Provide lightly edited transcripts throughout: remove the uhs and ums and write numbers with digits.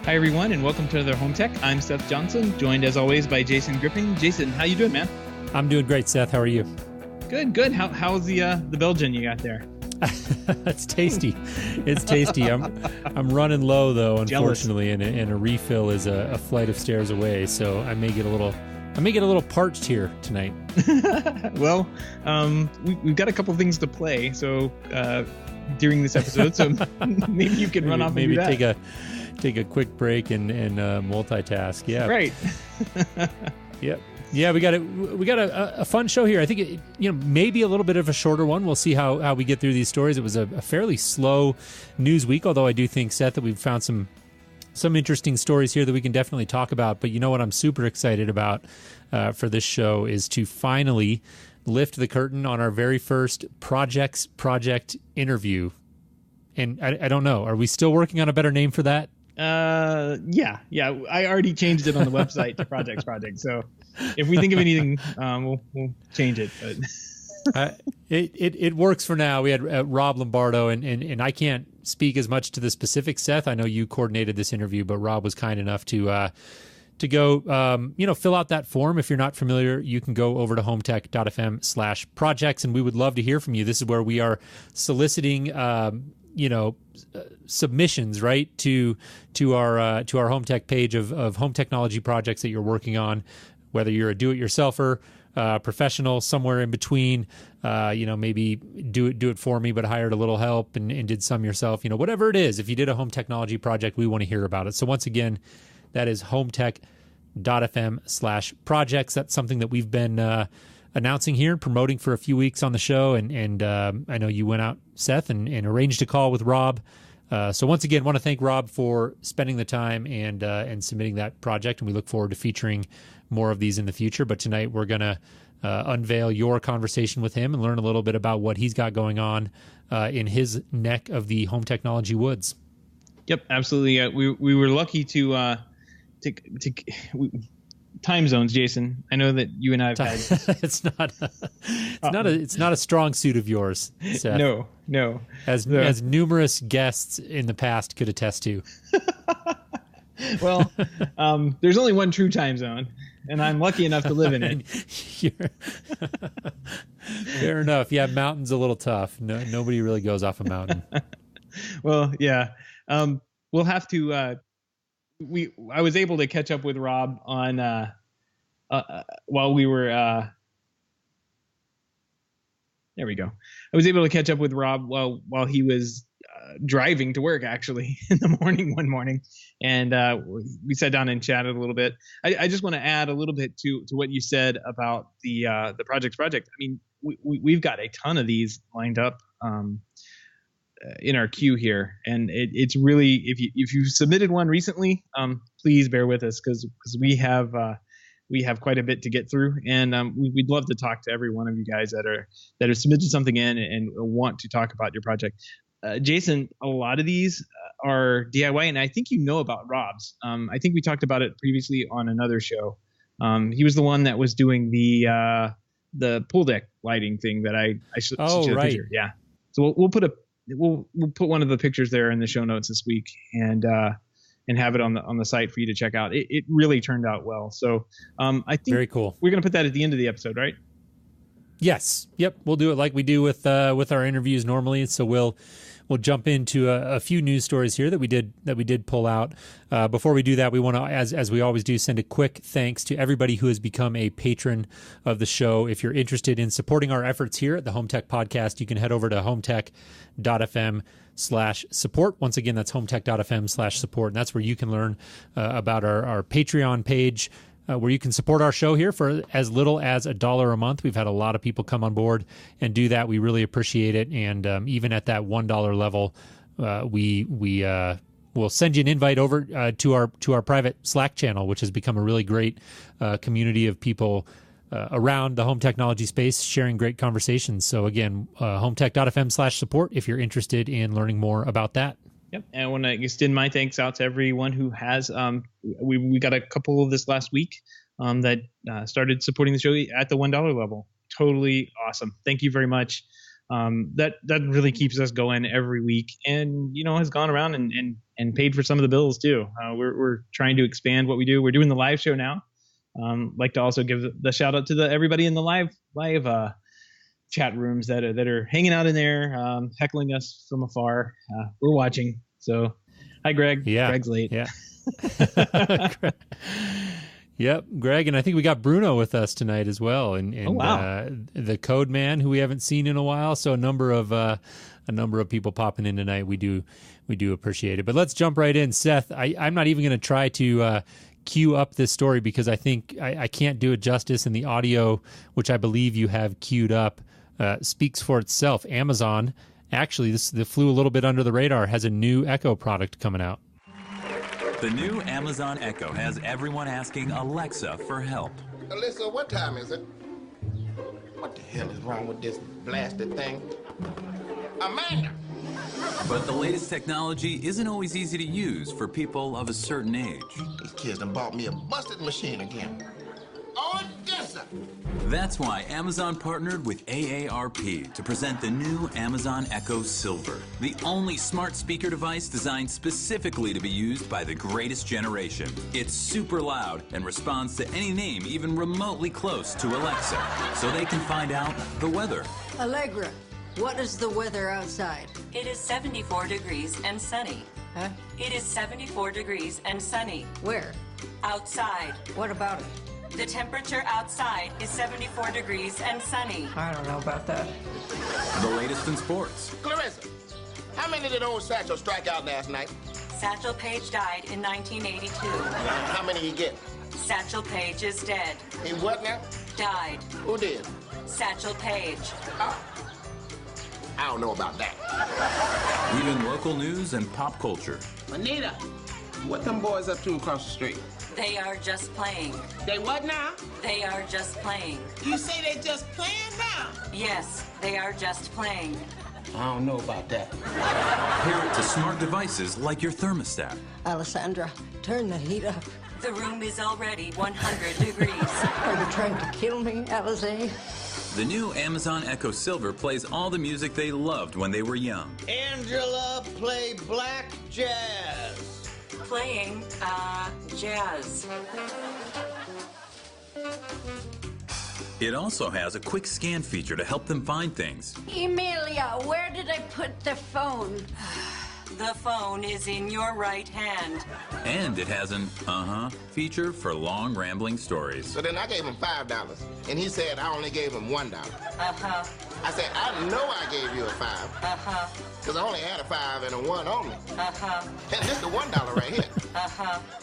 Hi, everyone, and welcome to another Home Tech. I'm Seth Johnson, joined as always by Jason Griffin. Jason, how you doing, man? I'm doing great, Seth. How are you? Good. How's the Belgian you got there? It's tasty. It's tasty. I'm running low though, unfortunately, and a refill is a flight of stairs away. So I may get a little parched here tonight. Well, we've got a couple things to play. So during this episode, so maybe you can run off and do that. Take a quick break and multitask. Yeah. Right. Yep. Yeah, we got a fun show here. I think it, maybe a little bit of a shorter one. We'll see how we get through these stories. It was a fairly slow news week, although I do think, Seth, that we've found some interesting stories here that we can definitely talk about. But you know what I'm super excited about for this show is to finally lift the curtain on our very first project interview. And I don't know, are we still working on a better name for that? Yeah. I already changed it on the website to Project. So if we think of anything, we'll change it. But it works for now. We had Rob Lombardo, and I can't speak as much to the specifics, Seth. I know you coordinated this interview, but Rob was kind enough to go, fill out that form. If you're not familiar, you can go over to HomeTech.fm/projects, and we would love to hear from you. This is where we are soliciting, submissions, right, to our HomeTech page of home technology projects that you're working on, whether you're a do-it-yourselfer, professional, somewhere in between, maybe do it for me, but hired a little help and did some yourself, whatever it is. If you did a home technology project, we want to hear about it. So once again, that is HomeTech.fm/projects. That's something that we've been announcing here and promoting for a few weeks on the show. And I know you went out, Seth, and arranged a call with Rob. So once again, want to thank Rob for spending the time and submitting that project. And we look forward to featuring more of these in the future. But tonight we're going to unveil your conversation with him and learn a little bit about what he's got going on in his neck of the home technology woods. Yep, absolutely. We were lucky to time zones, Jason. I know that you and I have had. It's not a strong suit of yours, Seth. No. As numerous guests in the past could attest to. Well, there's only one true time zone, and I'm lucky enough to live in it. Fair enough. Yeah, mountain's a little tough. Nobody really goes off a mountain. Well, yeah. We'll have to. I was able to catch up with Rob on while we were. There we go. I was able to catch up with Rob while he was driving to work, actually, in the morning one morning, and we sat down and chatted a little bit. I just want to add a little bit to what you said about the project. I mean, we've got a ton of these lined up in our queue here, and it's really, if you submitted one recently, please bear with us because we have quite a bit to get through, and we'd love to talk to every one of you guys that have submitted something in and want to talk about your project. Jason, a lot of these are DIY, and I think you know about Rob's. I think we talked about it previously on another show. He was the one that was doing the pool deck lighting thing that I sent you the picture. Yeah. So we'll put one of the pictures there in the show notes this week, and have it on the site for you to check out. It really turned out well. So I think very cool. We're going to put that at the end of the episode, right? Yes. Yep. We'll do it like we do with our interviews normally. So we'll jump into a few news stories here that we did pull out. Before we do that, we want to, as we always do, send a quick thanks to everybody who has become a patron of the show. If you're interested in supporting our efforts here at the HomeTech Podcast, you can head over to HomeTech.fm/support. Once again, that's HomeTech.fm/support. And that's where you can learn about our Patreon page, where you can support our show here for as little as $1 a month. We've had a lot of people come on board and do that. We really appreciate it. And even at that $1 level, we will send you an invite over to our private Slack channel, which has become a really great community of people around the home technology space, sharing great conversations. So again, HomeTech.fm/support if you're interested in learning more about that. Yep, and I want to extend my thanks out to everyone who has. We got a couple of this last week that started supporting the show at the $1 level. Totally awesome. Thank you very much. That really keeps us going every week, and has gone around and paid for some of the bills too. We're trying to expand what we do. We're doing the live show now. Like to also give the shout out to everybody in the live chat rooms that are hanging out in there, heckling us from afar. We're watching. So, hi, Greg. Yeah. Greg's late. Yeah. Yep, Greg, and I think we got Bruno with us tonight as well, and oh, wow. The Code Man, who we haven't seen in a while. So a number of people popping in tonight. We do appreciate it. But let's jump right in, Seth. I'm not even going to try to queue up this story because I think I can't do it justice, and the audio, which I believe you have queued up, speaks for itself. Amazon, actually, this flew a little bit under the radar, has a new Echo product coming out. The new Amazon Echo has everyone asking Alexa for help. Alexa, what time is it? What the hell is wrong with this blasted thing? Amanda! But the latest technology isn't always easy to use for people of a certain age. These kids done bought me a busted machine again. Odessa! That's why Amazon partnered with AARP to present the new Amazon Echo Silver, the only smart speaker device designed specifically to be used by the greatest generation. It's super loud and responds to any name even remotely close to Alexa, so they can find out the weather. Allegra, what is the weather outside? It is 74 degrees and sunny. Huh? It is 74 degrees and sunny. Where? Outside. What about it? The temperature outside is 74 degrees and sunny. I don't know about that. The latest in sports. Clarissa, how many did old Satchel strike out last night? Satchel Paige died in 1982. How many he get? Satchel Paige is dead. He what now? Died. Who did? Satchel Paige. Oh. I don't know about that. Even local news and pop culture. Anita, what them boys up to across the street? They are just playing. They what now? They are just playing. You say they just playing now? Yes, they are just playing. I don't know about that. Pair it to smart devices like your thermostat. Alessandra, turn the heat up. The room is already 100 degrees. Are you trying to kill me, Alize? The new Amazon Echo Silver plays all the music they loved when they were young. Angela, play black jazz. Playing, jazz. It also has a quick scan feature to help them find things. Emilia, where did I put the phone? The phone is in your right hand. And it has an feature for long rambling stories. So then I gave him $5, and he said I only gave him $1. I said, I know I gave you a $5. Because I only had a $5 and a 1 on me. And this is the $1 right here.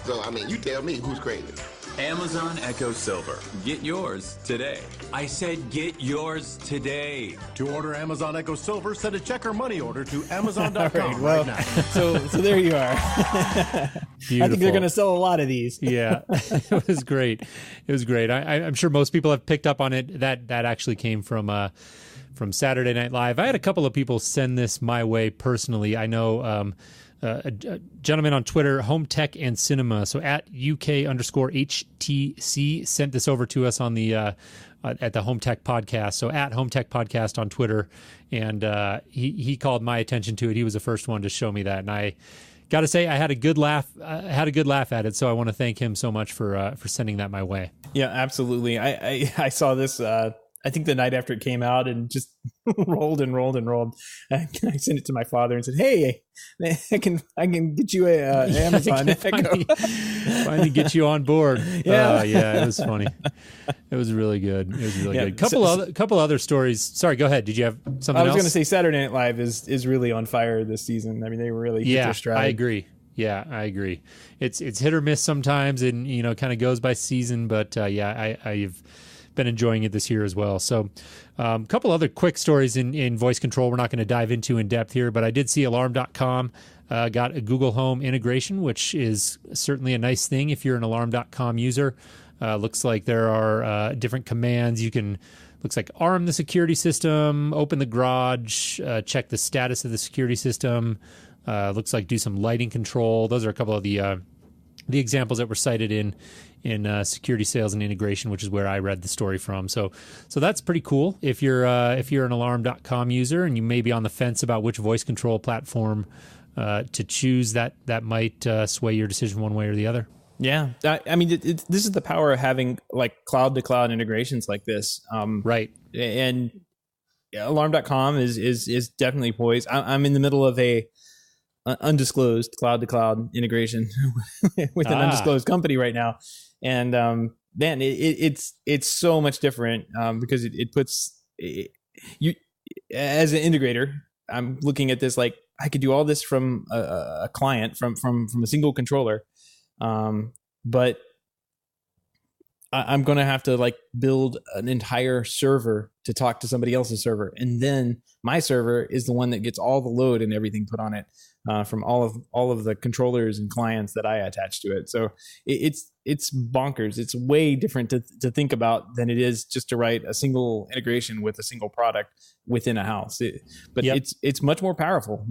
So, I mean, you tell me who's crazy. Amazon Echo Silver. Get yours today. I said get yours today. To order Amazon Echo Silver, send a check or money order to Amazon.com right now. So there you are. I think they're going to sell a lot of these. Yeah, it was great. It was great. I'm sure most people have picked up on it. That actually came from Saturday Night Live. I had a couple of people send this my way personally. I know a gentleman on Twitter, HomeTech and Cinema, so at UK_HTC, sent this over to us on the at the HomeTech Podcast. So at HomeTech Podcast on Twitter, and he called my attention to it. He was the first one to show me that, and I got to say I had a good laugh. At it. So I want to thank him so much for sending that my way. Yeah, absolutely. I saw this. I think the night after it came out, and just rolled and rolled and rolled. I sent it to my father and said, "Hey, I can get you a Amazon Echo. Finally get you on board." Yeah, yeah, it was funny. It was really good. It was really good. Couple other stories. Sorry, go ahead. Did you have something else? I was going to say Saturday Night Live is really on fire this season. I mean, they really hit their stride. I agree. Yeah, I agree. It's hit or miss sometimes, and kind of goes by season. But I've been enjoying it this year as well. So a couple other quick stories in voice control we're not going to dive into in depth here, but I did see Alarm.com got a Google Home integration, which is certainly a nice thing if you're an Alarm.com user. Looks like there are different commands. You can, looks like arm the security system, open the garage, check the status of the security system. Looks like do some lighting control. Those are a couple of the examples that were cited in security sales and integration, which is where I read the story from. So that's pretty cool. If you're an Alarm.com user and you may be on the fence about which voice control platform to choose that might sway your decision one way or the other. Yeah. I mean, this is the power of having like cloud to cloud integrations like this. Right. And alarm.com is definitely poised. I'm in the middle of a undisclosed cloud to cloud integration with an undisclosed company right now. And, man, it's so much different, because it puts you as an integrator. I'm looking at this like I could do all this from a client from a single controller. But I'm going to have to like build an entire server to talk to somebody else's server. And then my server is the one that gets all the load and everything put on it, from all of the controllers and clients that I attach to it. So it's bonkers. It's way different to think about than it is just to write a single integration with a single product within a house. It's much more powerful.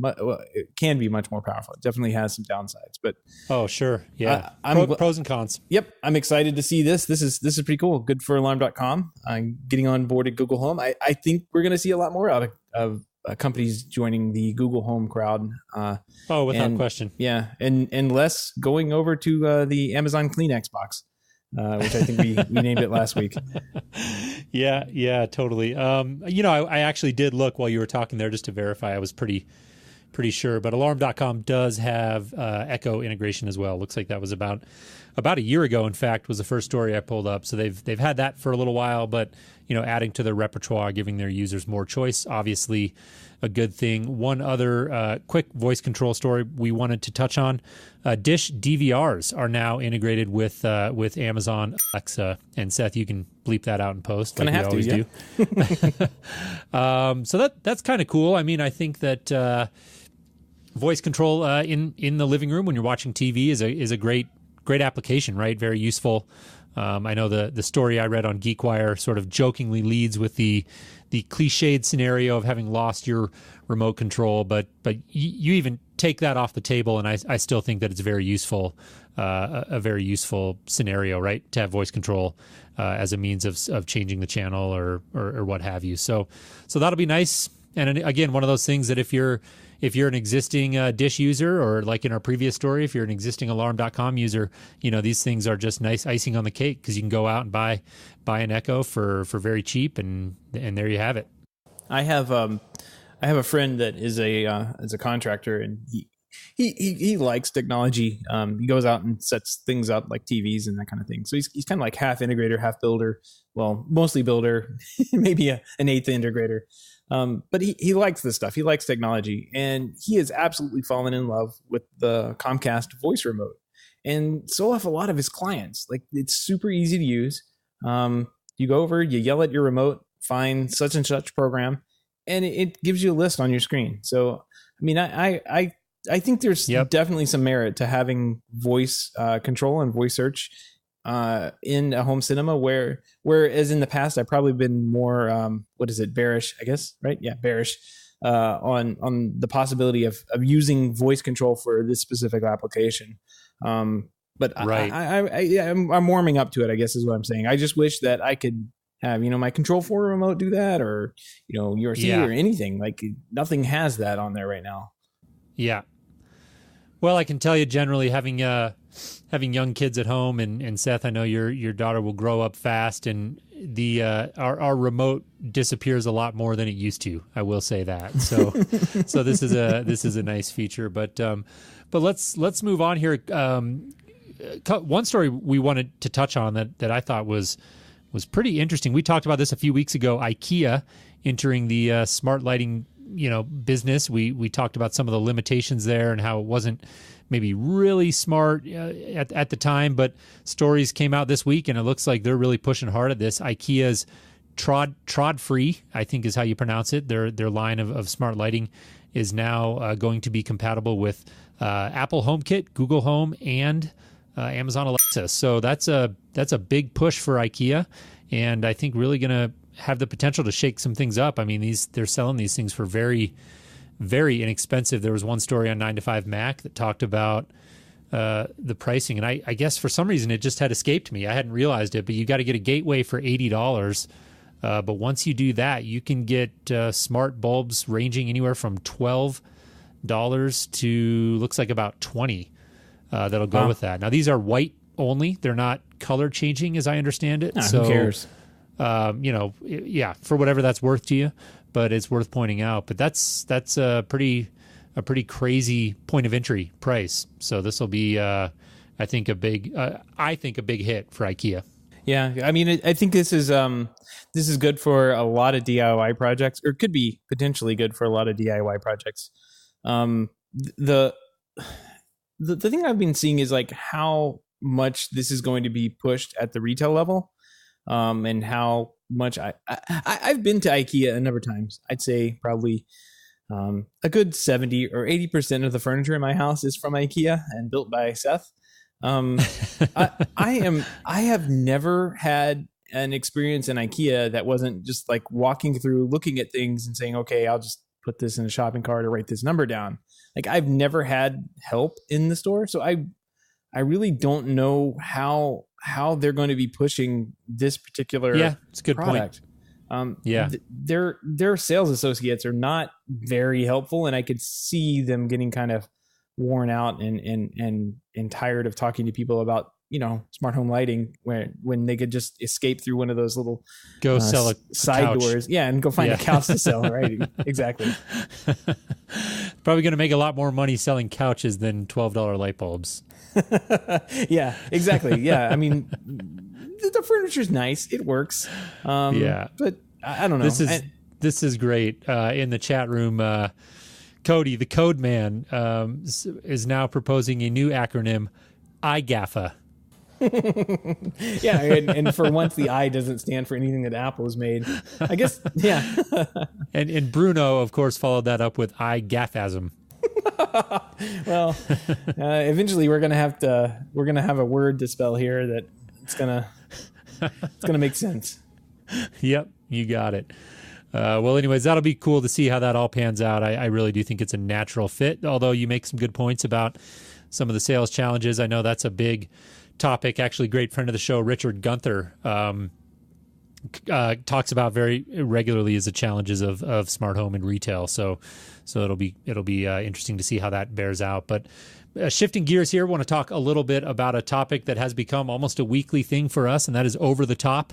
It can be much more powerful. It definitely has some downsides, but oh sure, yeah. Pros and cons. Yep, I'm excited to see this. This is pretty cool. Good for alarm.com. Getting on board at Google Home. I think we're going to see a lot more out of companies joining the Google Home crowd. Without question. Yeah, and less going over to the Amazon Kleenex box, which I think we named it last week. Yeah, totally. I actually did look while you were talking there just to verify. I was pretty sure, but alarm.com does have Echo integration as well. Looks like that was about a year ago, in fact, was the first story I pulled up. So they've had that for a little while, but adding to their repertoire, giving their users more choice, obviously a good thing. One other quick voice control story we wanted to touch on: Dish DVRs are now integrated with Amazon Alexa. And Seth, you can bleep that out in post, like we always do. So that's kind of cool. I mean, I think that voice control in the living room when you're watching TV is a great application, right? Very useful. I know the story I read on GeekWire sort of jokingly leads with the cliched scenario of having lost your remote control, but you even take that off the table, and I still think that it's very useful, a very useful scenario, right? To have voice control as a means of changing the channel or what have you. So that'll be nice. And again, one of those things that if you're an existing Dish user, or like in our previous story, if you're an existing alarm.com user, these things are just nice icing on the cake, because you can go out and buy an Echo for very cheap, and there you have it. I have a friend that is a contractor, and he likes technology. He goes out and sets things up like TVs and that kind of thing. So he's kind of like half integrator, half builder. Well, mostly builder, maybe an eighth integrator. But he likes this stuff. He likes technology, and he has absolutely fallen in love with the Comcast voice remote, and so have a lot of his clients. Like, it's super easy to use. You go over, you yell at your remote, find such and such program, and it gives you a list on your screen. So, I mean, I think there's definitely some merit to having voice control and voice search in a home cinema, whereas in the past I've probably been more bearish, I guess, right? Yeah, bearish on the possibility of using voice control for this specific application. But right. I'm warming up to it, I guess is what I'm saying. I just wish that I could have my Control 4 remote do that, or URC or anything. Like, nothing has that on there right now. Yeah. Well, I can tell you, generally, having young kids at home, and Seth, I know your daughter will grow up fast, and our remote disappears a lot more than it used to. I will say that. So so this is a nice feature. But let's move on here. One story we wanted to touch on that I thought was pretty interesting. We talked about this a few weeks ago. IKEA entering the smart lighting business. We talked about some of the limitations there and how it wasn't maybe really smart at the time, but stories came out this week, and it looks like they're really pushing hard at this. IKEA's Trod Free, I think is how you pronounce it. Their line of smart lighting is now going to be compatible with Apple HomeKit, Google Home, and Amazon Alexa. So that's a big push for IKEA, and I think really going to have the potential to shake some things up. I mean, they're selling these things for very, very inexpensive. There was one story on 9to5 Mac that talked about the pricing, and I guess for some reason it just had escaped me. I hadn't realized it, but you got to get a gateway for $80. But once you do that, you can get smart bulbs ranging anywhere from $12 to looks like about $20 that'll go with that. Now these are white only; they're not color changing, as I understand it. So who cares? For whatever that's worth to you, but it's worth pointing out. But that's a pretty crazy point of entry price. So this will be, I think a big hit for IKEA. Yeah, I mean, I think this is good for a lot of DIY projects, or could be potentially good for a lot of DIY projects. The thing I've been seeing is like how much this is going to be pushed at the retail level, and how much I've been to IKEA a number of times. I'd say probably a good 70 or 80% of the furniture in my house is from IKEA and built by Seth. I have never had an experience in IKEA that wasn't just like walking through, looking at things and saying, okay, I'll just put this in a shopping cart or write this number down. Like I've never had help in the store. So I really don't know how they're going to be pushing this particular it's a good product. Point. Their sales associates are not very helpful, and I could see them getting kind of worn out and tired of talking to people about, smart home lighting when they could just escape through one of those little sell a side couch. Doors. Yeah. And go find a couch to sell. Right. Exactly. Probably going to make a lot more money selling couches than $12 light bulbs. Yeah, exactly. Yeah. I mean, the furniture's nice. It works. But I don't know. This is great. In the chat room, Cody, the code man, is now proposing a new acronym, IGAFA. Yeah, and for once the I doesn't stand for anything that Apple has made. I guess, yeah. and Bruno, of course, followed that up with IGAFasm. Well, eventually we're gonna have a word to spell here that it's gonna make sense. Yep, you got it. Well, anyways, that'll be cool to see how that all pans out. I really do think it's a natural fit, although you make some good points about some of the sales challenges. I know that's a big topic. Actually, great friend of the show, Richard Gunther, talks about very regularly as the challenges of smart home and retail. So it'll be interesting to see how that bears out. But shifting gears here, I want to talk a little bit about a topic that has become almost a weekly thing for us, and that is over-the-top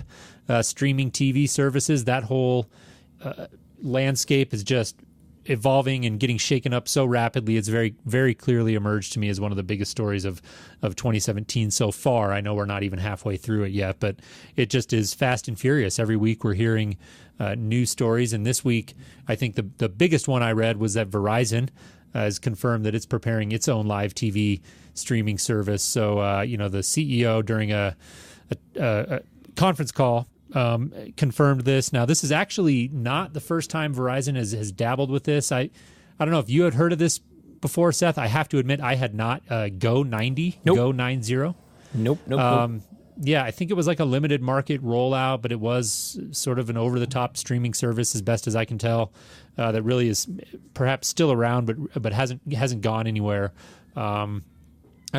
streaming TV services. That whole landscape is just evolving and getting shaken up so rapidly. It's very, very clearly emerged to me as one of the biggest stories of 2017 so far. I know we're not even halfway through it yet, but it just is fast and furious. Every week we're hearing new stories, and this week I think the biggest one I read was that Verizon has confirmed that it's preparing its own live TV streaming service. So the CEO during a conference call confirmed this. Now, this is actually not the first time Verizon has dabbled with this. I don't know if you had heard of this before, Seth. I have to admit I had not. Go 90, nope. Go 90. Nope. Yeah, I think it was like a limited market rollout, but it was sort of an over-the-top streaming service, as best as I can tell, that really is perhaps still around, but hasn't gone anywhere. I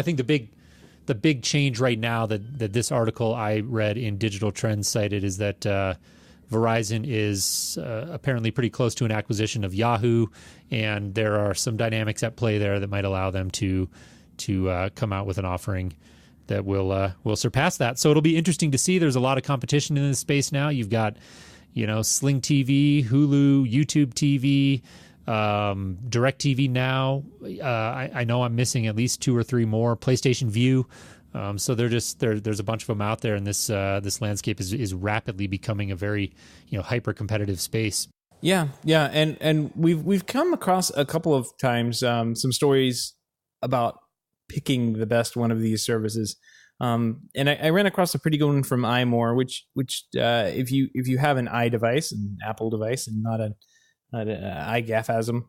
think the big change right now that this article I read in Digital Trends cited is that Verizon is apparently pretty close to an acquisition of Yahoo, and there are some dynamics at play there that might allow them to come out with an offering that will surpass that. So it'll be interesting to see. There's a lot of competition in this space now. You've got, Sling TV, Hulu, YouTube TV, DirecTV Now. I know I'm missing at least 2 or 3 more. PlayStation View. So there's a bunch of them out there, and this landscape is rapidly becoming a very hyper competitive space. Yeah, and we've come across a couple of times some stories about picking the best one of these services. And I ran across a pretty good one from iMore, which if you have an iDevice, an Apple device, and not an iGAFasm,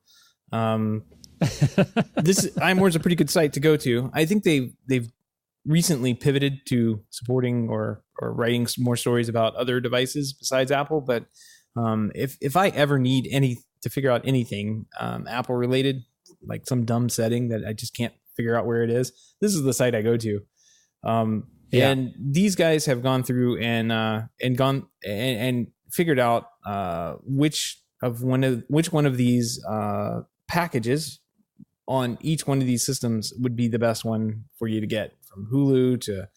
this iMore is a pretty good site to go to. I think they've recently pivoted to supporting or writing more stories about other devices besides Apple. But if I ever need to figure out anything Apple related, like some dumb setting that I just can't figure out where it is, this is the site I go to. And these guys have gone through and figured out which one of these packages on each one of these systems would be the best one for you to get, from Hulu to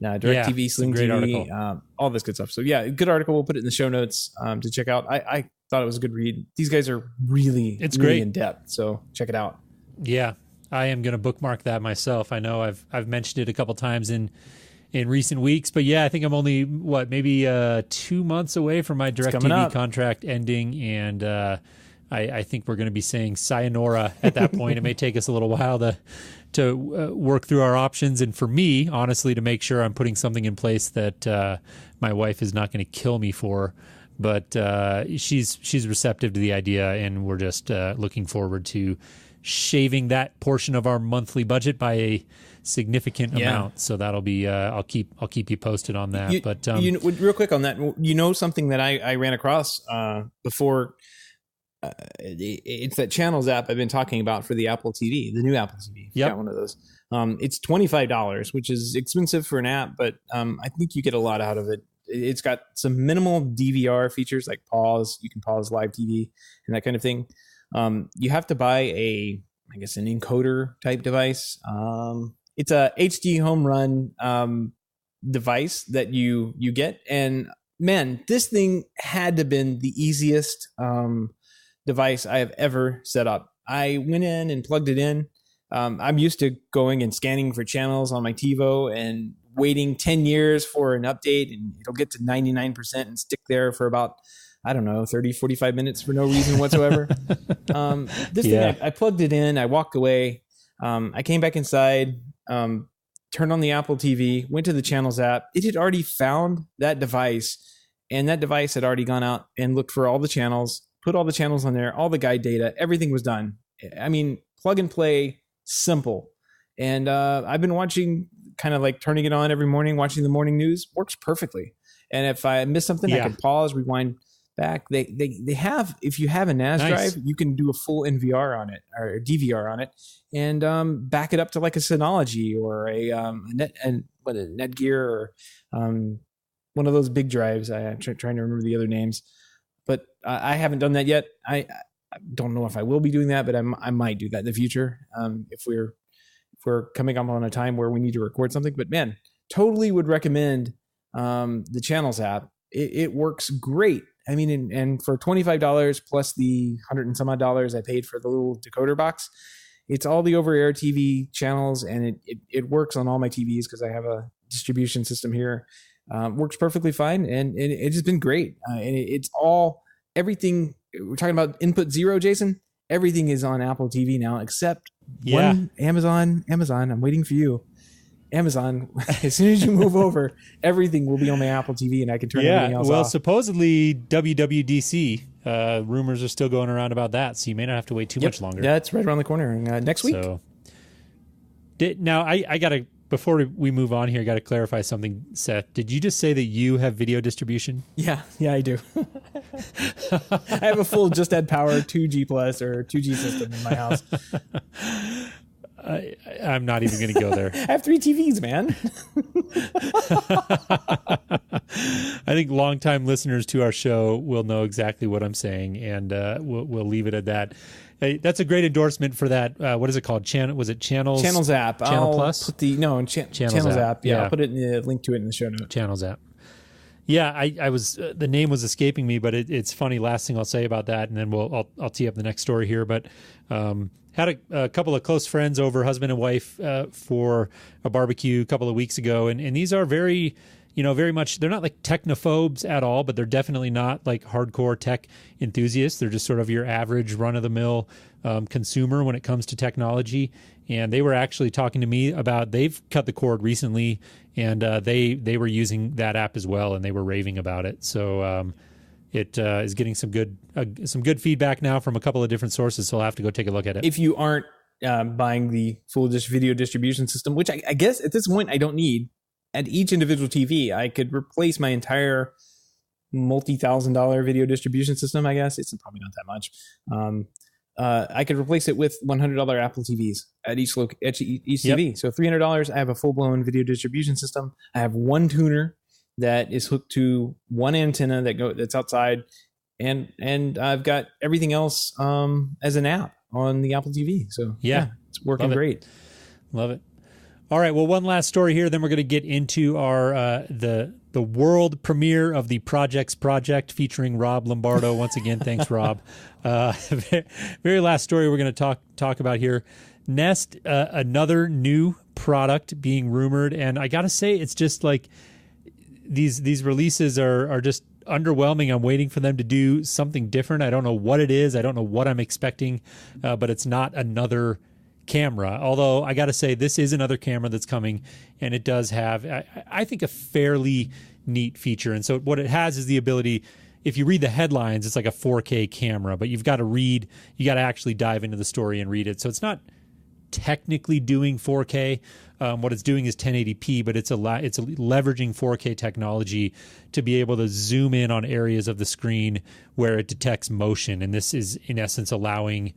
DirecTV, Sling TV, all this good stuff. So yeah, good article. We'll put it in the show notes to check out. I thought it was a good read. These guys are really great in depth. So check it out. Yeah, I am going to bookmark that myself. I know I've mentioned it a couple times in recent weeks, but yeah, I think I'm only maybe 2 months away from my DirecTV contract ending, and I think we're going to be saying sayonara at that point. It may take us a little while to work through our options, and for me, honestly, to make sure I'm putting something in place that my wife is not going to kill me for. But she's receptive to the idea, and we're just looking forward to shaving that portion of our monthly budget by a significant amount. So that'll be I'll keep you posted on that. Real quick on that, something that I ran across before. It's that Channels app I've been talking about for the Apple TV, the new Apple TV. Yeah, got one of those. It's $25, which is expensive for an app, but I think you get a lot out of it. It's got some minimal DVR features like pause. You can pause live TV and that kind of thing. You have to buy an encoder type device. It's a HD home run device that you get, and man, this thing had to have been the easiest device I have ever set up. I went in and plugged it in. I'm used to going and scanning for channels on my TiVo and waiting 10 years for an update, and it'll get to 99% and stick there for about, 30, 45 minutes for no reason whatsoever. This thing, I plugged it in, I walked away, I came back inside, turned on the Apple TV, went to the Channels app. It had already found that device, and that device had already gone out and looked for all the channels, put all the channels on there, all the guide data, everything was done. I mean, plug and play, simple. And I've been watching, kind of like turning it on every morning, watching the morning news, works perfectly. And if I miss something, I can pause, rewind back. They have, if you have a NAS drive, you can do a full NVR on it or DVR on it, and back it up to like a Synology or a Netgear or one of those big drives. I'm trying to remember the other names. But I haven't done that yet. I don't know if I will be doing that, but I might do that in the future if we're coming up on a time where we need to record something. But man, totally would recommend the Channels app. It works great. I mean, and for $25 plus the $100 and some odd I paid for the little decoder box, it's all the over-air TV channels, and it works on all my TVs because I have a distribution system here. Works perfectly fine, and it has been great. And it's all, everything, we're talking about input zero, Jason. Everything is on Apple TV now, except one Amazon. I'm waiting for you. Amazon, as soon as you move over, everything will be on the Apple TV, and I can turn everything else off. Well, supposedly WWDC, rumors are still going around about that, so you may not have to wait too much longer. Yeah, it's right around the corner next week. So, now, I got to, before we move on here, I got to clarify something, Seth. Did you just say that you have video distribution? Yeah, I do. I have a full Just Add Power 2G Plus or 2G system in my house. I'm not even going to go there. I have 3 TVs, man. I think longtime listeners to our show will know exactly what I'm saying, and we'll leave it at that. Hey, that's a great endorsement for that. What is it called? Was it Channels? Channels app. Channel Plus? Put Channels app. Yeah, I'll put it in the link to it in the show notes. Channels app. Yeah, I was the name was escaping me, but it's funny. Last thing I'll say about that, and then I'll tee up the next story here. But had a couple of close friends over, husband and wife, for a barbecue a couple of weeks ago, and these are very, very much, they're not like technophobes at all, but they're definitely not like hardcore tech enthusiasts. They're just sort of your average run-of-the-mill consumer when it comes to technology. And they were actually talking to me about, they've cut the cord recently, and they were using that app as well, and they were raving about it. So it is getting some good feedback now from a couple of different sources, so I'll have to go take a look at it. If you aren't buying the full video distribution system, which I guess at this point I don't need, at each individual TV, I could replace my entire multi-$1,000 video distribution system, I guess. It's probably not that much. I could replace it with $100 Apple TVs at each TV. So $300, I have a full-blown video distribution system. I have one tuner that is hooked to one antenna that's outside, and I've got everything else as an app. on the Apple TV. So yeah it's working great. Love it. All right. Well, one last story here, then we're going to get into our the world premiere of the Projects project featuring Rob Lombardo. Once again, thanks, Rob. Very last story we're going to talk about here. Nest, another new product being rumored, and I got to say, it's just like these releases are just underwhelming. I'm waiting for them to do something different. I don't know what it is. I don't know what I'm expecting, but it's not another camera. Although I got to say, this is another camera that's coming, and it does have, I think, a fairly neat feature. And so what it has is the ability, if you read the headlines, it's like a 4K camera, but you got to actually dive into the story and read it. So it's not technically doing 4K. What it's doing is 1080p, but it's leveraging 4K technology to be able to zoom in on areas of the screen where it detects motion. And this is, in essence, allowing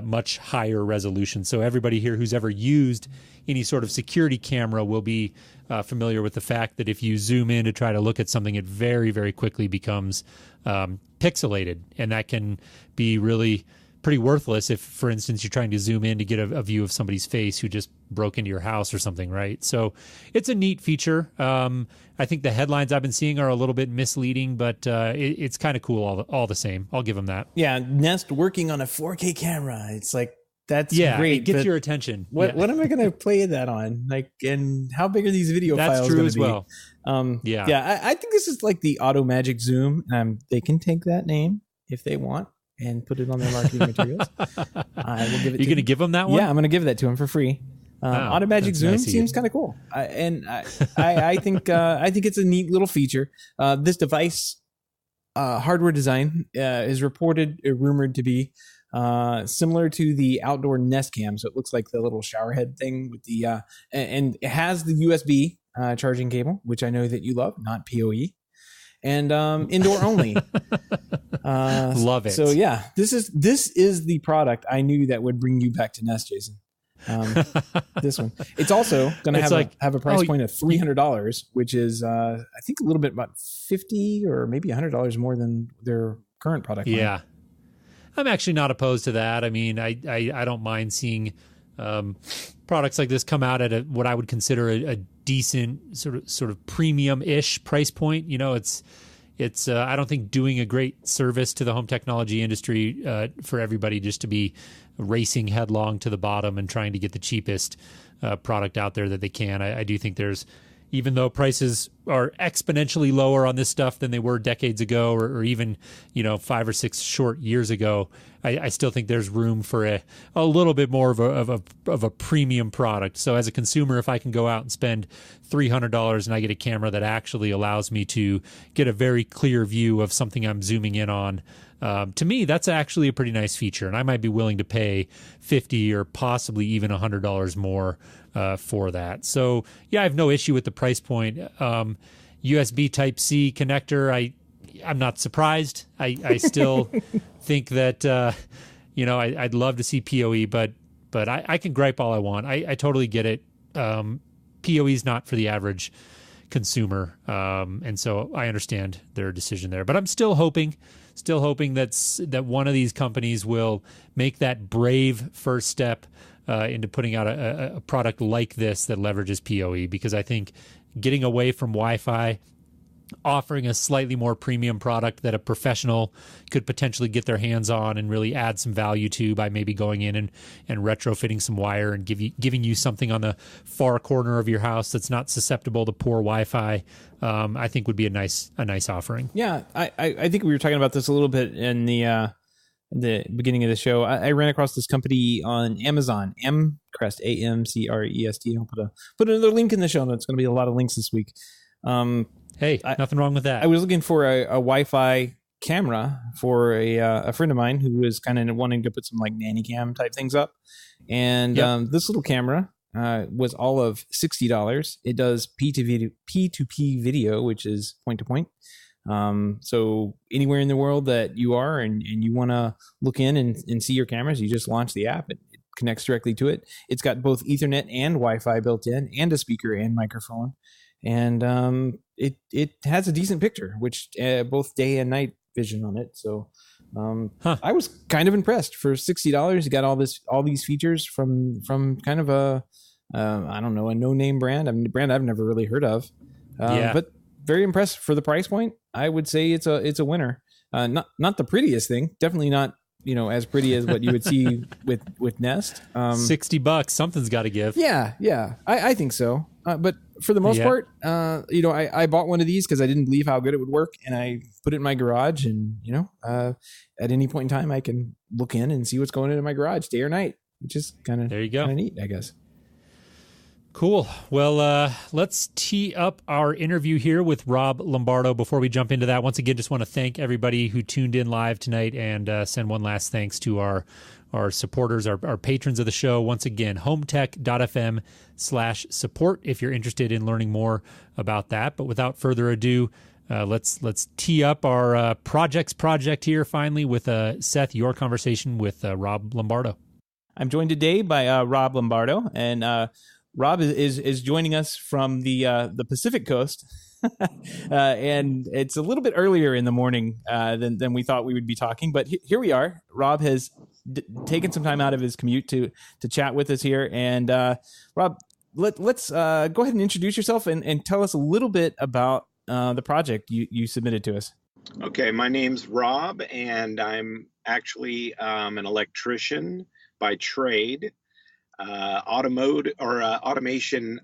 much higher resolution. So everybody here who's ever used any sort of security camera will be familiar with the fact that if you zoom in to try to look at something, it very, very quickly becomes pixelated. And that can be really pretty worthless if, for instance, you're trying to zoom in to get a view of somebody's face who just broke into your house or something, right? So it's a neat feature. I think the headlines I've been seeing are a little bit misleading, but it's kind of cool all the same. I'll give them that. Yeah, Nest working on a 4K camera. It's like, that's it great. gets your attention. What am I going to play that on? Like, and how big are these video files? That's true as well. I think this is like the Auto Magic Zoom. They can take that name if they want and put it on their marketing materials. I will give it. You're going to give them that one? Yeah, I'm going to give that to them for free. Auto Magic Zoom seems kind of cool, I think it's a neat little feature. This device hardware design is rumored to be similar to the outdoor Nest Cam. So it looks like the little shower head thing with the and it has the USB charging cable, which I know that you love, not PoE. And indoor only. Love it. So yeah, this is the product I knew that would bring you back to Nest, Jason. This one. It's also going to have a price point of $300, which is I think a little bit about $50 or maybe $100 more than their current product line. Yeah, I'm actually not opposed to that. I mean, I don't mind seeing products like this come out at what I would consider a decent sort of premium-ish price point. You know, it's I don't think doing a great service to the home technology industry for everybody just to be racing headlong to the bottom and trying to get the cheapest product out there that they can. I do think there's, even though prices are exponentially lower on this stuff than they were decades ago, or even 5 or 6 short years ago, I still think there's room for a little bit more of a premium product. So as a consumer, if I can go out and spend $300 and I get a camera that actually allows me to get a very clear view of something I'm zooming in on, to me, that's actually a pretty nice feature, and I might be willing to pay $50 or possibly even $100 more for that. So yeah, I have no issue with the price point. USB Type-C connector, I'm not surprised. I still think that I'd love to see PoE, but I can gripe all I want. I totally get it. PoE is not for the average consumer, and so I understand their decision there. But I'm still hoping that one of these companies will make that brave first step into putting out a product like this that leverages PoE, because I think getting away from Wi-Fi, offering a slightly more premium product that a professional could potentially get their hands on and really add some value to by maybe going in and retrofitting some wire and giving you something on the far corner of your house that's not susceptible to poor Wi-Fi, I think would be a nice offering. Yeah, I think we were talking about this a little bit in the beginning of the show. I ran across this company on Amazon, Amcrest, AMCREST. I'll put another link in the show notes. It's going to be a lot of links this week. Hey, nothing wrong with that. I was looking for a Wi-Fi camera for a friend of mine who was kind of wanting to put some like nanny cam type things up. And this little camera was all of $60. It does P2P video, which is point to point. So anywhere in the world that you are and you want to look in and see your cameras, you just launch the app. It connects directly to it. It's got both Ethernet and Wi-Fi built in, and a speaker and microphone. And it has a decent picture, which both day and night vision on it. So I was kind of impressed. For $60, you got all these features from kind of a I don't know, a no-name brand. I mean, a brand I've never really heard of. But very impressed for the price point. I would say it's a winner. Not the prettiest thing. Definitely not, as pretty as what you would see with Nest. $60, something's got to give. Yeah. I think so. But for the most part, I bought one of these because I didn't believe how good it would work, and I put it in my garage. And at any point in time, I can look in and see what's going on in my garage day or night, which is kind of neat, I guess. Cool. Well, let's tee up our interview here with Rob Lombardo. Before we jump into that, once again, just want to thank everybody who tuned in live tonight, and send one last thanks to our supporters, our patrons of the show. Once again, HomeTech.fm/support if you're interested in learning more about that. But without further ado, let's tee up our project here finally with Seth, your conversation with Rob Lombardo. I'm joined today by Rob Lombardo, and Rob is joining us from the Pacific Coast, and it's a little bit earlier in the morning than we thought we would be talking. But here we are. Rob has taken some time out of his commute to chat with us here. And Rob, let's go ahead and introduce yourself and tell us a little bit about the project you submitted to us. Okay, my name's Rob, and I'm actually an electrician by trade. Automation,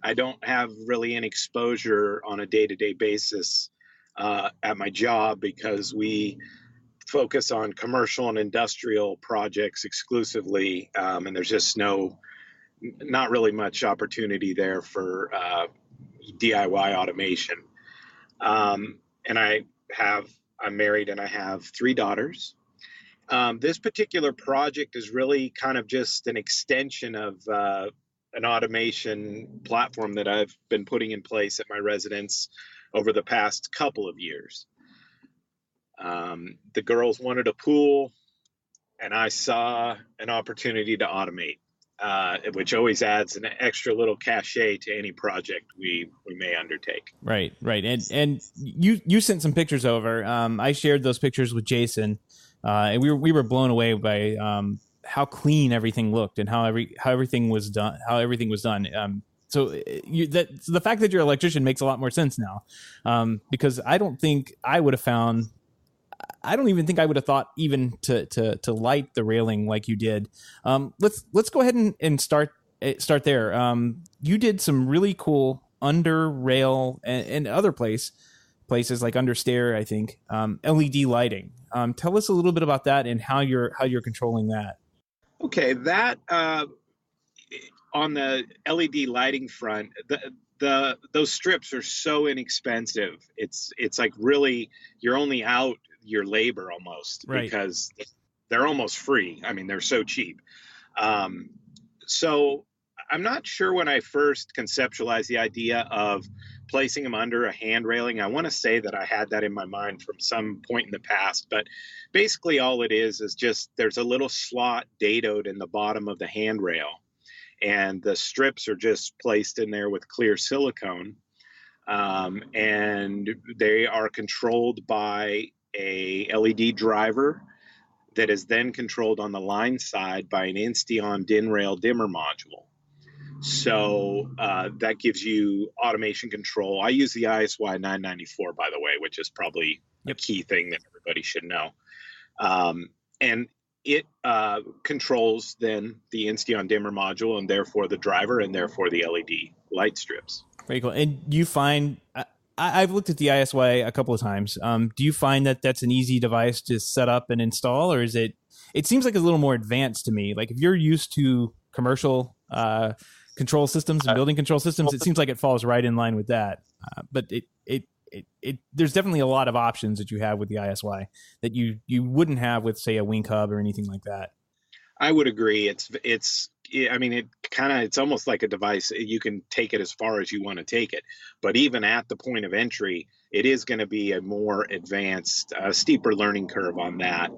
I don't have really any exposure on a day-to-day basis at my job, because we focus on commercial and industrial projects exclusively, and there's just not really much opportunity there for DIY automation. And I'm married, and I have 3 daughters. This particular project is really kind of just an extension of an automation platform that I've been putting in place at my residence over the past couple of years. The girls wanted a pool, and I saw an opportunity to automate, which always adds an extra little cachet to any project we may undertake. Right. And you sent some pictures over. I shared those pictures with Jason. And we were blown away by how clean everything looked and how everything was done. So the fact that you're an electrician makes a lot more sense now, because I don't even think I would have thought even to light the railing like you did. Let's go ahead and start there. You did some really cool under rail and other places like under stair, I think, LED lighting. Tell us a little bit about that and how you're controlling that. Okay, that on the LED lighting front, those strips are so inexpensive. It's like really you're only out your labor almost, right? Because they're almost free. I mean, they're so cheap. So I'm not sure when I first conceptualized the idea of placing them under a hand railing. I want to say that I had that in my mind from some point in the past, but basically all it is just there's a little slot dadoed in the bottom of the handrail, and the strips are just placed in there with clear silicone, and they are controlled by a LED driver that is then controlled on the line side by an Insteon DIN rail dimmer module. So that gives you automation control. I use the ISY 994, by the way, which is probably a key thing that everybody should know. And it controls then the Insteon dimmer module, and therefore the driver, and therefore the LED light strips. Very cool. And you find, I've looked at the ISY a couple of times. Do you find that that's an easy device to set up and install, or is it seems like it's a little more advanced to me. Like if you're used to commercial control systems and building control systems, it seems like it falls right in line with that. But there's definitely a lot of options that you have with the ISY that you wouldn't have with, say, a Wink Hub or anything like that. I would agree. It's almost like a device. You can take it as far as you want to take it, but even at the point of entry, it is going to be a more advanced, steeper learning curve on that.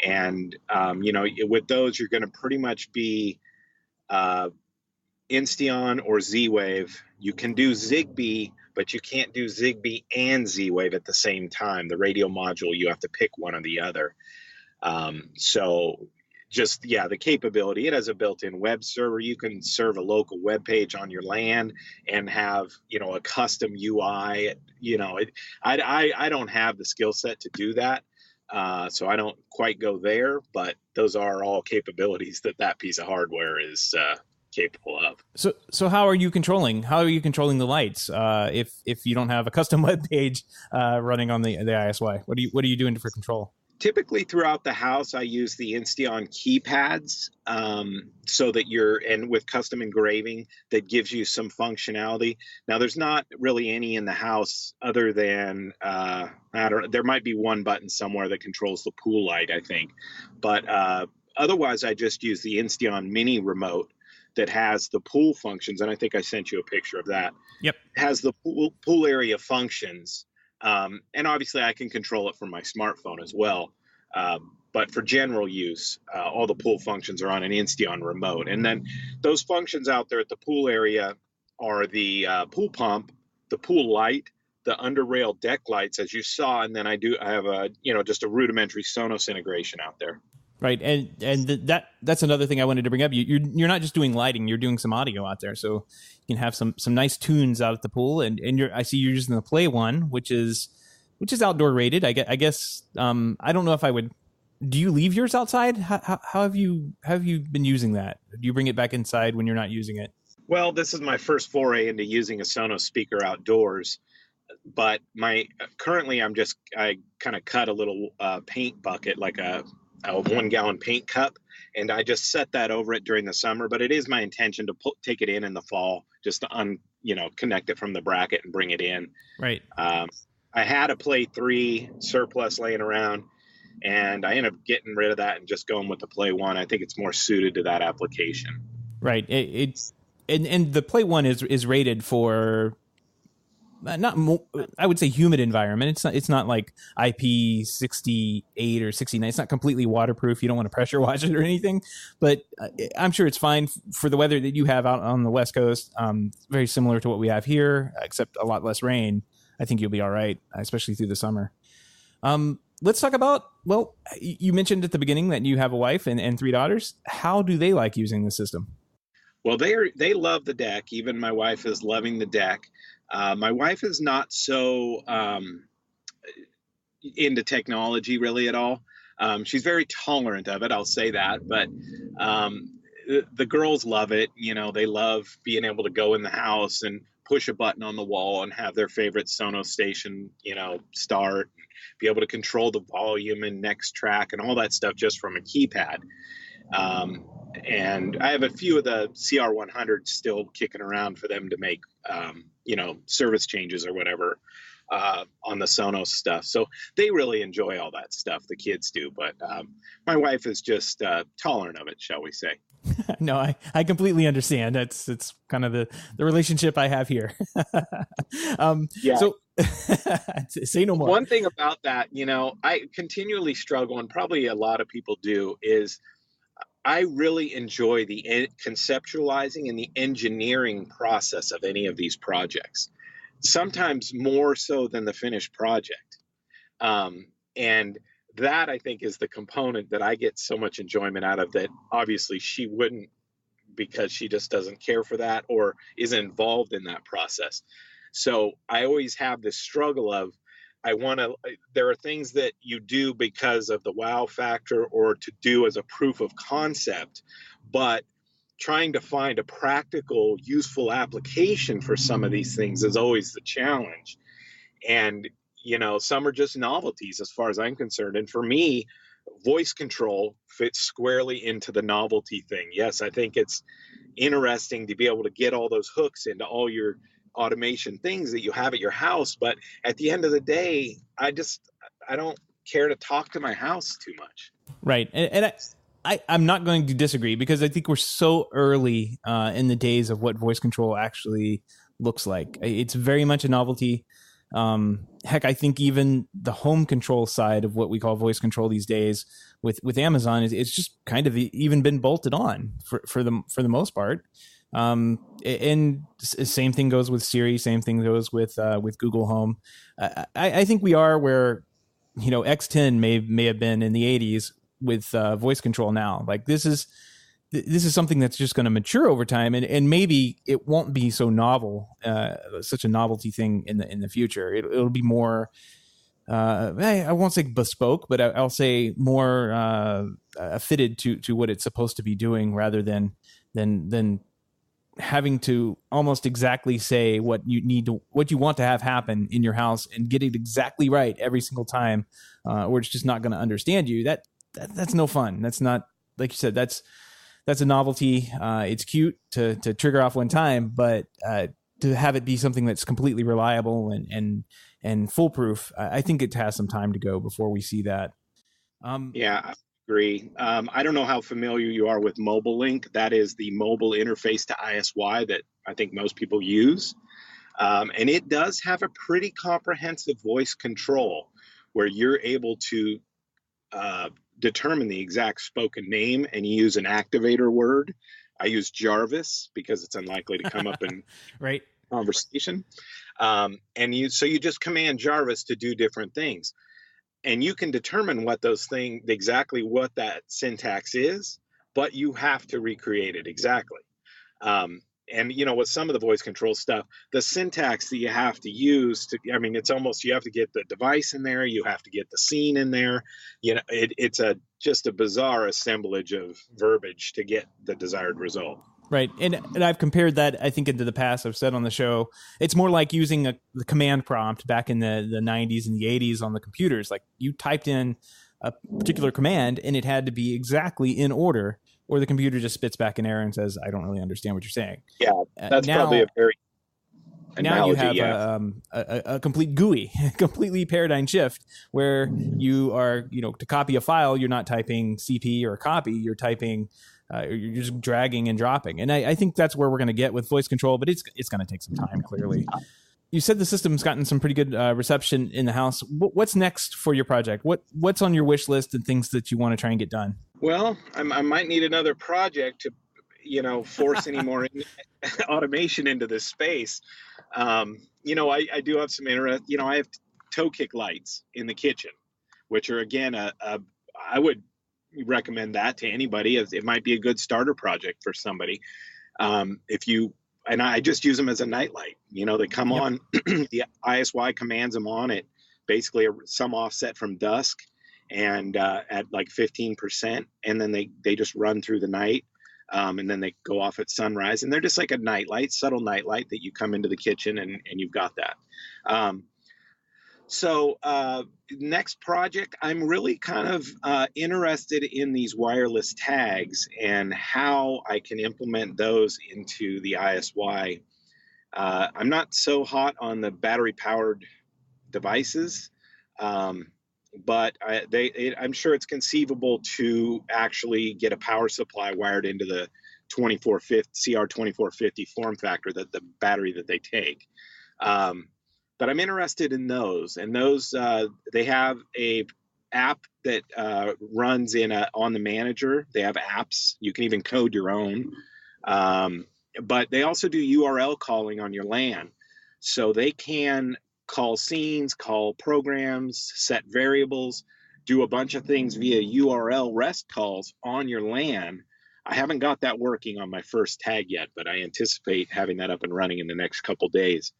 And with those, you're going to pretty much be Insteon or Z-Wave. You can do Zigbee, but you can't do Zigbee and Z-Wave at the same time. The radio module, you have to pick one or the other. So just, yeah, the capability, it has a built-in web server. You can serve a local web page on your LAN and have, a custom UI. I don't have the skill set to do that. So I don't quite go there, but those are all capabilities that piece of hardware is capable of. So how are you controlling the lights if you don't have a custom web page running on the ISY? What are you doing for control? Typically throughout the house, I use the Insteon keypads so that and with custom engraving that gives you some functionality. Now, there's not really any in the house other than, there might be one button somewhere that controls the pool light, I think. But otherwise, I just use the Insteon mini remote that has the pool functions. And I think I sent you a picture of that. Yep. It has the pool area functions. And obviously I can control it from my smartphone as well. But for general use, all the pool functions are on an Insteon remote. And then those functions out there at the pool area are the pool pump, the pool light, the under rail deck lights, as you saw. And then I have just a rudimentary Sonos integration out there. Right. And that's another thing I wanted to bring up. You're not just doing lighting, you're doing some audio out there. So you can have some nice tunes out at the pool. And I see you're using the Play One, which is outdoor rated. I guess I don't know if I would. Do you leave yours outside? How have you been using that? Do you bring it back inside when you're not using it? Well, this is my first foray into using a Sonos speaker outdoors. But currently I kind of cut a little paint bucket, like a 1 gallon paint cup, and I just set that over it during the summer. But it is my intention to take it in the fall, just to connect it from the bracket and bring it in. Right. I had a Play 3 surplus laying around, and I ended up getting rid of that and just going with the Play One. I think it's more suited to that application. Right. It's the Play One is rated for I would say humid environment. It's not like IP68 or 69. It's not completely waterproof. You don't want to pressure wash it or anything, but I'm sure it's fine for the weather that you have out on the West Coast. Very similar to what we have here, except a lot less rain. I think you'll be all right, especially through the summer. Let's talk about, you mentioned at the beginning that you have a wife and 3 daughters. How do they like using the system? Well, they love the deck. Even my wife is loving the deck. My wife is not so into technology really at all. She's very tolerant of it, I'll say that. But the girls love it. They love being able to go in the house and push a button on the wall and have their favorite Sonos station, start, be able to control the volume and next track and all that stuff just from a keypad. And I have a few of the CR100s still kicking around for them to make, service changes or whatever on the Sonos stuff. So they really enjoy all that stuff. The kids do. But my wife is just tolerant of it, shall we say. No, I completely understand. It's kind of the relationship I have here. Yeah. So say no more. One thing about that, I continually struggle, and probably a lot of people do, is I really enjoy the conceptualizing and the engineering process of any of these projects, sometimes more so than the finished project. And that, I think, is the component that I get so much enjoyment out of that obviously she wouldn't, because she just doesn't care for that or isn't involved in that process. So I always have this struggle of, there are things that you do because of the wow factor or to do as a proof of concept, but trying to find a practical, useful application for some of these things is always the challenge. And, some are just novelties as far as I'm concerned. And for me, voice control fits squarely into the novelty thing. Yes, I think it's interesting to be able to get all those hooks into all your automation things that you have at your house, but at the end of the day, I don't care to talk to my house too much. Right. And I'm not going to disagree, because I think we're so early in the days of what voice control actually looks like. It's very much a novelty. Heck, I think even the home control side of what we call voice control these days with Amazon it's just kind of even been bolted on for the most part. And same thing goes with Siri. Same thing goes with Google Home. I think we are where, X10 may have been in the 80s. voice control now. Like this is something that's just going to mature over time, and maybe it won't be so novel, such a novelty thing in the future. It'll be more, I won't say bespoke, but I'll say more fitted to what it's supposed to be doing, rather than having to almost exactly say what you want to have happen in your house and get it exactly right every single time, or it's just not going to understand you. That's no fun. That's not, like you said, that's a novelty. It's cute to trigger off one time, but to have it be something that's completely reliable and foolproof, I think it has some time to go before we see that. Yeah, I agree. I don't know how familiar you are with Mobile Link. That is the mobile interface to ISY that I think most people use. And it does have a pretty comprehensive voice control where you're able to determine the exact spoken name, and you use an activator word. I use Jarvis because it's unlikely to come up in right conversation. And you just command Jarvis to do different things, and you can determine what those things, exactly what that syntax is, but you have to recreate it exactly. And with some of the voice control stuff, the syntax that you have to use it's almost, you have to get the device in there, you have to get the scene in there. It's just a bizarre assemblage of verbiage to get the desired result. Right. And I've compared that, I think, into the past. I've said on the show, it's more like using the command prompt back in the 90s and the 80s on the computers. Like you typed in a particular command and it had to be exactly in order, or the computer just spits back an error and says, I don't really understand what you're saying. Yeah, that's probably a very now analogy, you have a complete GUI, completely paradigm shift, where you are, to copy a file, you're not typing CP or copy, you're typing, you're just dragging and dropping. And I think that's where we're going to get with voice control, but it's going to take some time, clearly. You said the system's gotten some pretty good reception in the house. What's next for your project? What's on your wish list and things that you want to try and get done? Well, I might need another project to, force any more automation into this space. I do have some interest. I have toe kick lights in the kitchen, which are, again, I would recommend that to anybody, as it might be a good starter project for somebody. And I just use them as a nightlight. They come on, the ISY commands them on at basically some offset from dusk and at like 15%. And then they just run through the night. And then they go off at sunrise. And they're just like a nightlight, subtle nightlight that you come into the kitchen and you've got that. So next project, I'm really kind of interested in these wireless tags and how I can implement those into the ISY. I'm not so hot on the battery-powered devices, but I'm sure it's conceivable to actually get a power supply wired into the CR2450 form factor, the battery that they take. But I'm interested in those, and those they have a app that runs on the manager. They have apps. You can even code your own, but they also do URL calling on your LAN, so they can call scenes, call programs, set variables, do a bunch of things via URL REST calls on your LAN. I haven't got that working on my first tag yet, but I anticipate having that up and running in the next couple days.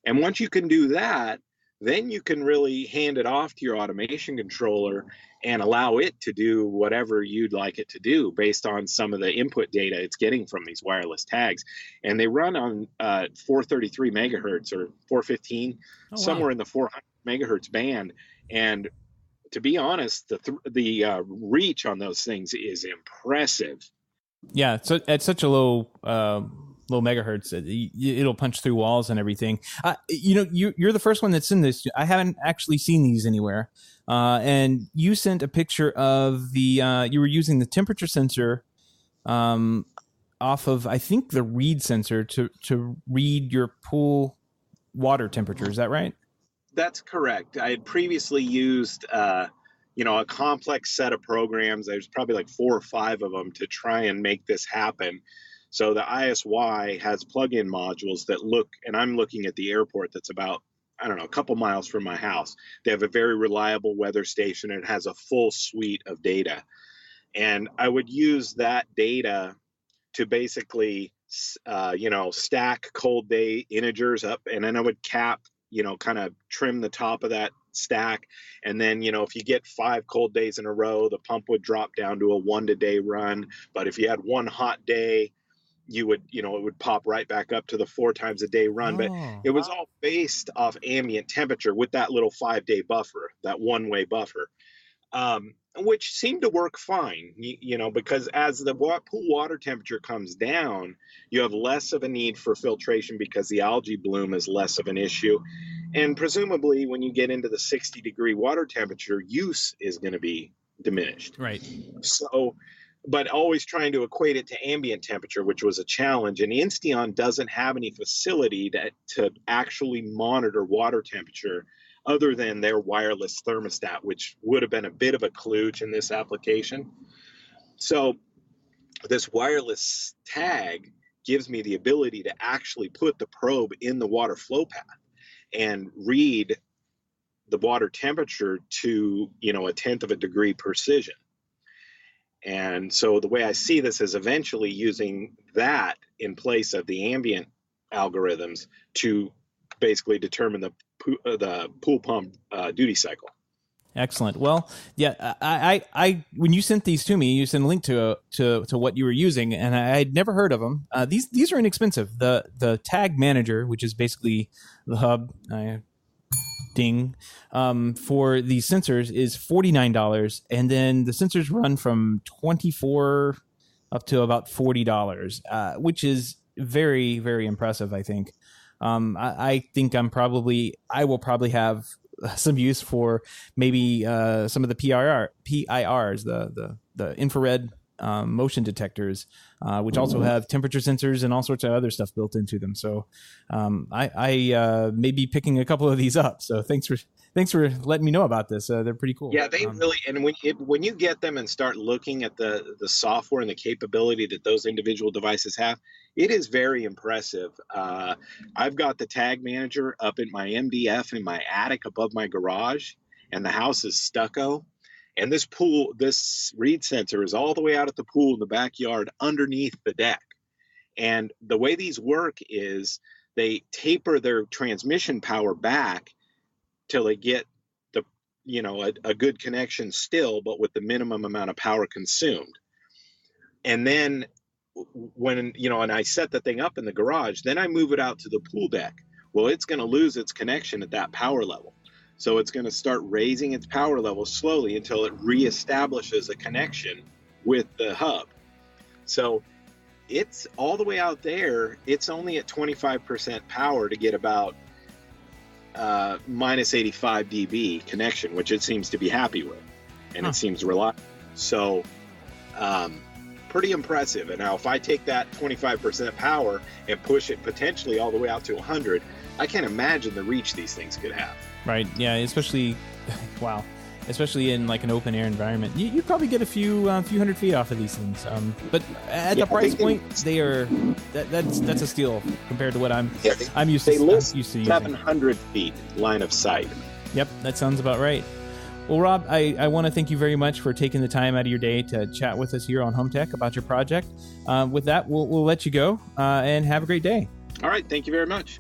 And once you can do that, then you can really hand it off to your automation controller and allow it to do whatever you'd like it to do based on some of the input data it's getting from these wireless tags. And they run on 433 megahertz or 415, somewhere in the 400 megahertz band. And to be honest, the reach on those things is impressive. Yeah, so at such a low megahertz, it'll punch through walls and everything. You're the first one that's in this. I haven't actually seen these anywhere. And you sent a picture of the you were using the temperature sensor off of, I think, the read sensor to read your pool water temperature. Is that right? That's correct. I had previously used a complex set of programs. There's probably like 4 or 5 of them to try and make this happen. So the ISY has plug-in modules that look, and I'm looking at the airport that's about, I don't know, a couple miles from my house. They have a very reliable weather station. And it has a full suite of data. And I would use that data to basically, stack cold day integers up. And then I would cap, kind of trim the top of that stack. And then, if you get 5 cold days in a row, the pump would drop down to a 1-day run. But if you had one hot day, you would, it would pop right back up to the 4 times a day run. But it was all based off ambient temperature with that little 5-day buffer, that one-way buffer, which seemed to work fine, because as the pool water temperature comes down, you have less of a need for filtration because the algae bloom is less of an issue. And presumably when you get into the 60-degree water temperature, use is going to be diminished. Right. So, but always trying to equate it to ambient temperature, which was a challenge. And Insteon doesn't have any facility to actually monitor water temperature other than their wireless thermostat, which would have been a bit of a kludge in this application. So this wireless tag gives me the ability to actually put the probe in the water flow path and read the water temperature to, 1/10 of a degree precision. And so the way I see this is eventually using that in place of the ambient algorithms to basically determine the pool pump duty cycle. Excellent. Well, yeah, I when you sent these to me, you sent a link to what you were using, and I'd never heard of them. These are inexpensive. The Tag Manager, which is basically the hub, for these sensors, is $49, and then the sensors run from $24 up to about $40, which is very, very impressive, I think. I think I will probably have some use for maybe some of the PIRs, the infrared motion detectors, which also have temperature sensors and all sorts of other stuff built into them. So I may be picking a couple of these up. So thanks for letting me know about this. They're pretty cool. Yeah, they really, and when you get them and start looking at the software and the capability that those individual devices have, it is very impressive. I've got the Tag Manager up in my MDF in my attic above my garage, and the house is stucco. And this read sensor is all the way out at the pool in the backyard underneath the deck. And the way these work is they taper their transmission power back till they get a good connection still, but with the minimum amount of power consumed. And then when, and I set the thing up in the garage, then I move it out to the pool deck. Well, it's going to lose its connection at that power level. So it's going to start raising its power level slowly until it reestablishes a connection with the hub. So it's all the way out there. It's only at 25% power to get about minus 85 dB connection, which it seems to be happy with, and it seems reliable. So pretty impressive. And now if I take that 25% power and push it potentially all the way out to 100, I can't imagine the reach these things could have. Right. Yeah. Especially, wow. Especially in like an open air environment, you probably get a few hundred feet off of these things. But at the price point, they are that's a steal compared to what I'm used to. They list using 700 feet line of sight. Yep, that sounds about right. Well, Rob, I want to thank you very much for taking the time out of your day to chat with us here on HomeTech about your project. With that, we'll let you go and have a great day. All right. Thank you very much.